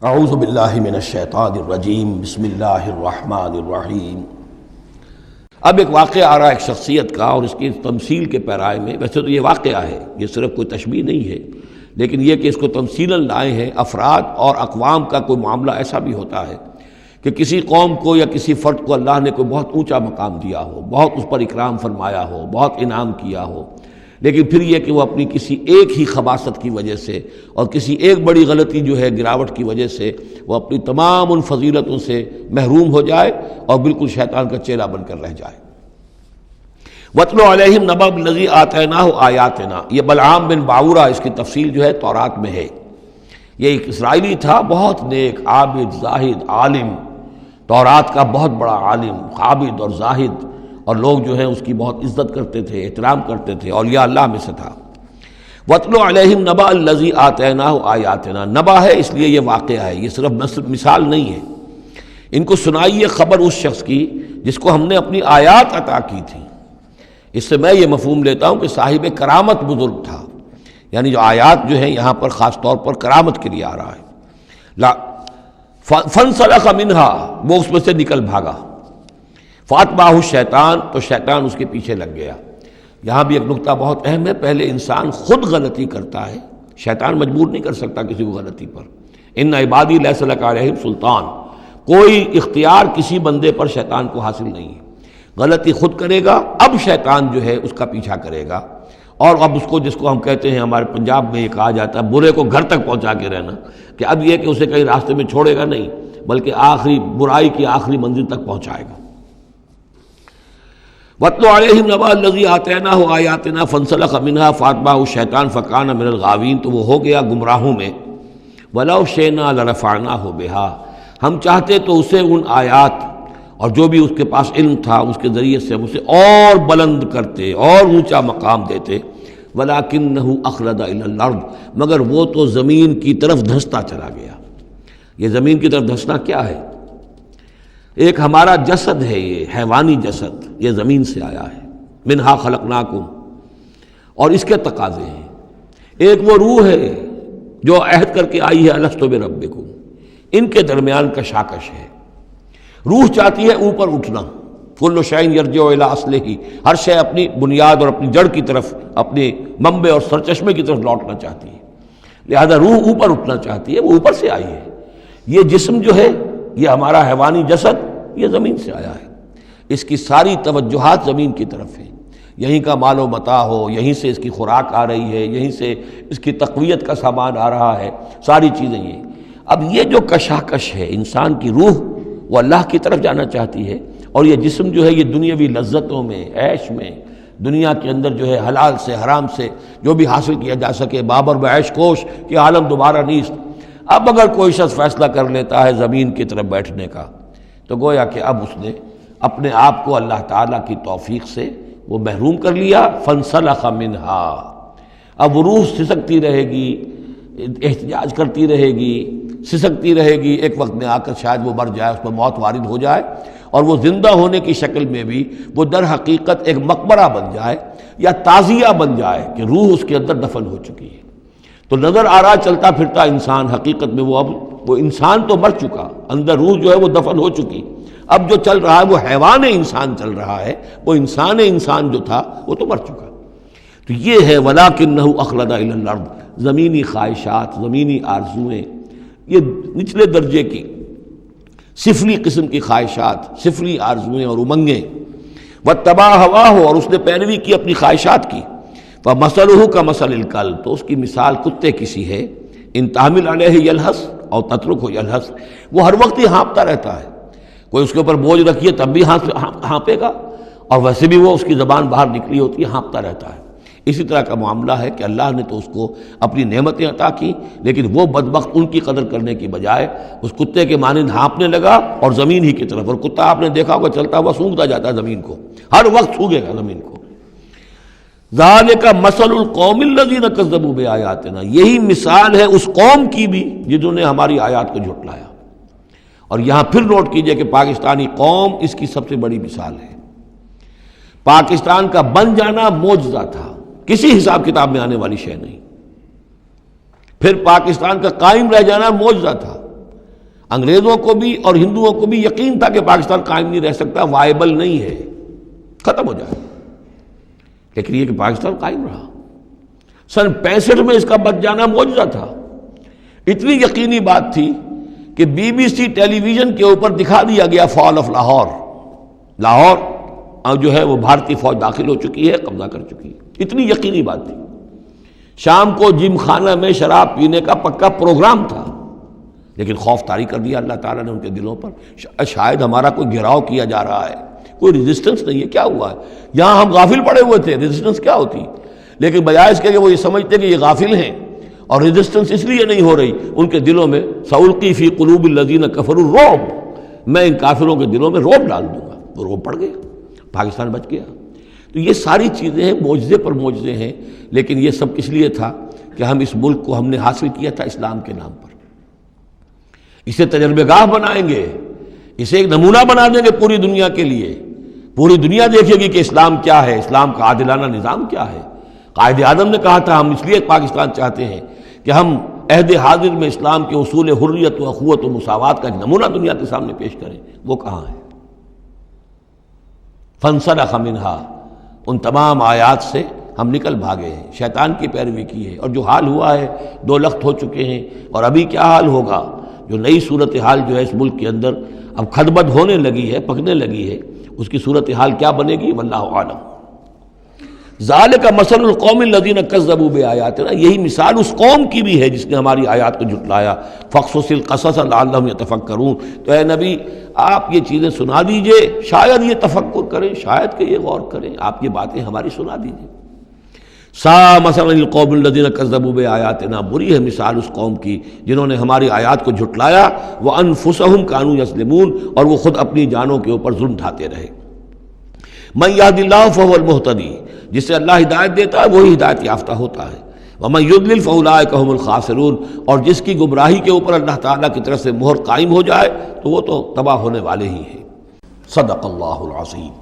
اعوذ باللہ من الشیطان الرجیم بسم اللہ الرحمن الرحیم۔ اب ایک واقعہ آ رہا ہے ایک شخصیت کا، اور اس کی تمثیل کے پیرائے میں، ویسے تو یہ واقعہ ہے، یہ صرف کوئی تشبیہ نہیں ہے، لیکن یہ کہ اس کو تمثیلاً لائے ہیں۔ افراد اور اقوام کا کوئی معاملہ ایسا بھی ہوتا ہے کہ کسی قوم کو یا کسی فرد کو اللہ نے کوئی بہت اونچا مقام دیا ہو، بہت اس پر اکرام فرمایا ہو، بہت انعام کیا ہو، لیکن پھر یہ کہ وہ اپنی کسی ایک ہی خباثت کی وجہ سے اور کسی ایک بڑی غلطی جو ہے گراوٹ کی وجہ سے وہ اپنی تمام ان فضیلتوں سے محروم ہو جائے اور بالکل شیطان کا چیلا بن کر رہ جائے۔ وَاتْلُ عَلَيْهِمْ نَبَأَ الَّذِي آتَيْنَاهُ آيَاتِنَا، یہ بلعام بن باورہ، اس کی تفصیل جو ہے تورات میں ہے۔ یہ ایک اسرائیلی تھا، بہت نیک، عابد، زاہد، عالم، تورات کا بہت بڑا عالم، عابد اور زاہد، اور لوگ جو ہیں اس کی بہت عزت کرتے تھے، احترام کرتے تھے، اولیاء اللہ میں سے تھا۔ وَاتْلُ عَلَيْهِمْ نَبَأَ الَّذِي آتَيْنَاهُ آيَاتِنَا، نبأ ہے اس لیے یہ واقعہ ہے، یہ صرف مثال نہیں ہے۔ ان کو سنائیے خبر اس شخص کی جس کو ہم نے اپنی آیات عطا کی تھی۔ اس سے میں یہ مفہوم لیتا ہوں کہ صاحب کرامت بزرگ تھا، یعنی جو آیات جو ہیں یہاں پر خاص طور پر کرامت کے لیے آ رہا ہے۔ فَانْسَلَخَ مِنْهَا، وہ اس میں سے نکل بھاگا۔ فَأَتْبَعَهُ الشَّيْطَانُ، تو شیطان اس کے پیچھے لگ گیا۔ یہاں بھی ایک نقطہ بہت اہم ہے، پہلے انسان خود غلطی کرتا ہے، شیطان مجبور نہیں کر سکتا کسی کو غلطی پر۔ إِنَّ عِبَادِي لَيْسَ لَكَ عَلَيْهِمْ سُلْطَانٌ، کوئی اختیار کسی بندے پر شیطان کو حاصل نہیں ہے۔ غلطی خود کرے گا، اب شیطان جو ہے اس کا پیچھا کرے گا، اور اب اس کو، جس کو ہم کہتے ہیں ہمارے پنجاب میں یہ کہا جاتا ہے برے کو گھر تک پہنچا کے رہنا، کہ اب یہ کہ اسے کہیں راستے میں چھوڑے گا نہیں، بلکہ آخری برائی کی آخری منزل تک پہنچائے گا۔ وَاتْلُ عَلَيْهِمْ نَبَأَ الَّذِي آتَيْنَاهُ آيَاتِنَا فَانْسَلَخَ مِنْهَا فَأَتْبَعَهُ الشَّيْطَانُ فَكَانَ مِنَ الْغَاوِينَ، تو وہ ہو گیا گمراہوں میں۔ وَلَوْ شِئْنَا لَرَفَعْنَاهُ بِهَا، ہم چاہتے تو اسے ان آیات اور جو بھی اس کے پاس علم تھا اس کے ذریعے سے ہم اسے اور بلند کرتے اور اونچا مقام دیتے۔ وَلَكِنَّهُ أَخْلَدَ إِلَى الْأَرْضِ، مگر وہ تو زمین کی طرف دھنستا چلا گیا۔ یہ زمین کی طرف دھنسنا کیا ہے؟ ایک ہمارا جسد ہے، یہ حیوانی جسد، یہ زمین سے آیا ہے۔ منہا خلقناکم، اور اس کے تقاضے ہیں۔ ایک وہ روح ہے جو عہد کر کے آئی ہے الست بربکم، ان کے درمیان کشاکش ہے۔ روح چاہتی ہے اوپر اٹھنا، کل شیء یرجع الی اصلہ، ہر شے اپنی بنیاد اور اپنی جڑ کی طرف، اپنے منبع اور سرچشمے کی طرف لوٹنا چاہتی ہے، لہذا روح اوپر اٹھنا چاہتی ہے، وہ اوپر سے آئی ہے۔ یہ جسم جو ہے، یہ ہمارا حیوانی جسد، یہ زمین سے آیا ہے، اس کی ساری توجہات زمین کی طرف ہیں، یہیں کا مال و متاع ہو، یہیں سے اس کی خوراک آ رہی ہے، یہیں سے اس کی تقویت کا سامان آ رہا ہے، ساری چیزیں یہ۔ اب یہ جو کشاکش ہے، انسان کی روح وہ اللہ کی طرف جانا چاہتی ہے، اور یہ جسم جو ہے یہ دنیاوی لذتوں میں، عیش میں، دنیا کے اندر جو ہے حلال سے حرام سے جو بھی حاصل کیا جا سکے، بابر بعیش کوش کہ عالم دوبارہ نیست۔ اب اگر کوئی شخص فیصلہ کر لیتا ہے زمین کی طرف بیٹھنے کا، تو گویا کہ اب اس نے اپنے آپ کو اللہ تعالیٰ کی توفیق سے وہ محروم کر لیا۔ فَانْسَلَخَ مِنْهَا، اب وہ روح سسکتی رہے گی، احتجاج کرتی رہے گی، سسکتی رہے گی، ایک وقت میں آ کر شاید وہ مر جائے، اس پر موت وارد ہو جائے، اور وہ زندہ ہونے کی شکل میں بھی وہ در حقیقت ایک مقبرہ بن جائے یا تعزیہ بن جائے کہ روح اس کے اندر دفن ہو چکی ہے۔ تو نظر آ رہا چلتا پھرتا انسان، حقیقت میں وہ انسان تو مر چکا، اندر روح جو ہے وہ دفن ہو چکی، اب جو چل رہا ہے وہ حیوان انسان چل رہا ہے، وہ انسان جو تھا وہ تو مر چکا۔ تو یہ ہے وَلَكِنَّهُ أَخْلَدَ إِلَى الْأَرْضِ، زمینی خواہشات، زمینی آرزوئیں، یہ نچلے درجے کی صفری قسم کی خواہشات، صفری آرزوئیں اور امنگیں۔ وَاتَّبَعَ هَوَاهُ، اور اس نے پیروی کی اپنی خواہشات کی۔ فَمَثَلُهُ كَمَثَلِ الْكَلْبِ، تو اس کی مثال کتے کی سی ہے۔ إِن تَحْمِلْ عَلَيْهِ يَلْهَثْ أَوْ تَتْرُكْهُ يَلْهَثْ، وہ ہر وقت ہی ہانپتا رہتا ہے، کوئی اس کے اوپر بوجھ رکھیے تب بھی ہانپے گا، اور ویسے بھی وہ اس کی زبان باہر نکلی ہوتی ہے، ہانپتا رہتا ہے۔ اسی طرح کا معاملہ ہے کہ اللہ نے تو اس کو اپنی نعمتیں عطا کی، لیکن وہ بدبخت ان کی قدر کرنے کی بجائے اس کتے کے مانند ہانپنے لگا اور زمین ہی کی طرف، اور کتا آپ نے دیکھا ہوگا چلتا ہوا سونگھتا جاتا ہے زمین کو، ہر وقت سونگھے گا زمین کو۔ ذالک مثل القوم الذین کذبوا بآیاتنا، یہی مثال ہے اس قوم کی بھی جنہوں نے ہماری آیات کو جھٹلایا۔ اور یہاں پھر نوٹ کیجئے کہ پاکستانی قوم اس کی سب سے بڑی مثال ہے۔ پاکستان کا بن جانا معجزہ تھا، کسی حساب کتاب میں آنے والی شے نہیں۔ پھر پاکستان کا قائم رہ جانا معجزہ تھا، انگریزوں کو بھی اور ہندوؤں کو بھی یقین تھا کہ پاکستان قائم نہیں رہ سکتا، وائبل نہیں ہے، ختم ہو جائے، لیکن یہ کہ پاکستان قائم رہا۔ سن 65 میں اس کا بچ جانا معجزہ تھا۔ اتنی یقینی بات تھی کہ B B C television کے اوپر دکھا دیا گیا فال آف لاہور، لاہور جو ہے وہ بھارتی فوج داخل ہو چکی ہے، قبضہ کر چکی ہے، اتنی یقینی بات تھی۔ شام کو جم خانہ میں شراب پینے کا پکا پروگرام تھا، لیکن خوف طاری کر دیا اللہ تعالیٰ نے ان کے دلوں پر، شاید ہمارا کوئی گھیراؤ کیا جا رہا ہے، کوئی ریزسٹنس نہیں ہے، کیا ہوا ہے؟ یہاں ہم غافل پڑے ہوئے تھے، ریزسٹنس کیا ہوتی؟ لیکن بجائے اس کے کہ وہ یہ سمجھتے کہ یہ غافل ہیں اور ریزسٹنس اس لیے نہیں ہو رہی، ان کے دلوں میں سألقی فی قلوب الذین کفروا الرعب، میں ان کافروں کے دلوں میں رعب ڈال دوں گا۔ وہ رعب پڑ گیا، پاکستان بچ گیا۔ تو یہ ساری چیزیں ہیں، معجزے پر معجزے ہیں، لیکن یہ سب کس لیے تھا کہ ہم اس ملک کو ہم نے حاصل کیا تھا اسلام کے نام پر، اسے تجربہ گاہ بنائیں گے، اسے ایک نمونہ بنا دیں گے پوری دنیا کے لیے، پوری دنیا دیکھے گی کہ اسلام کیا ہے، اسلام کا عادلانہ نظام کیا ہے۔ قائد اعظم نے کہا تھا ہم اس لیے پاکستان چاہتے ہیں کہ ہم عہد حاضر میں اسلام کے اصول حریت و اخوت و مساوات کا ایک نمونہ دنیا کے سامنے پیش کریں۔ وہ کہاں ہے؟ فانسلخ منہا، ان تمام آیات سے ہم نکل بھاگے ہیں، شیطان کی پیروی کی ہے، اور جو حال ہوا ہے 2 لخت ہو چکے ہیں، اور ابھی کیا حال ہوگا؟ جو نئی صورتحال جو ہے اس ملک کے اندر اب کھدبد ہونے لگی ہے، پکنے لگی ہے، اس کی صورتحال کیا بنے گی واللہ عالم۔ ذالک مثل القوم الذین کذبوا بآیاتنا، یہی مثال اس قوم کی بھی ہے جس نے ہماری آیات کو جھٹلایا۔ فاقصص القصص لعلہم یتفکرون، تو اے نبی آپ یہ چیزیں سنا دیجئے، شاید یہ تفکر کریں، شاید کہ یہ غور کریں، آپ یہ باتیں ہماری سنا دیجئے۔ سا مثلا القوم الذین کذبوا بآیاتنا، بری ہے مثال اس قوم کی جنہوں نے ہماری آیات کو جھٹلایا، وانفسہم کانوا یظلمون، اور وہ خود اپنی جانوں کے اوپر ظلم ڈھاتے رہے۔ من یہد اللہ فہو المہتدی، جسے اللہ ہدایت دیتا ہے وہی ہدایت یافتہ ہوتا ہے، ومن یضلل فاولئک هم الخاسرون، اور جس کی گمراہی کے اوپر اللہ تعالیٰ کی طرف سے مہر قائم ہو جائے تو وہ تو تباہ ہونے والے ہی ہیں۔ صدق اللہ العظیم۔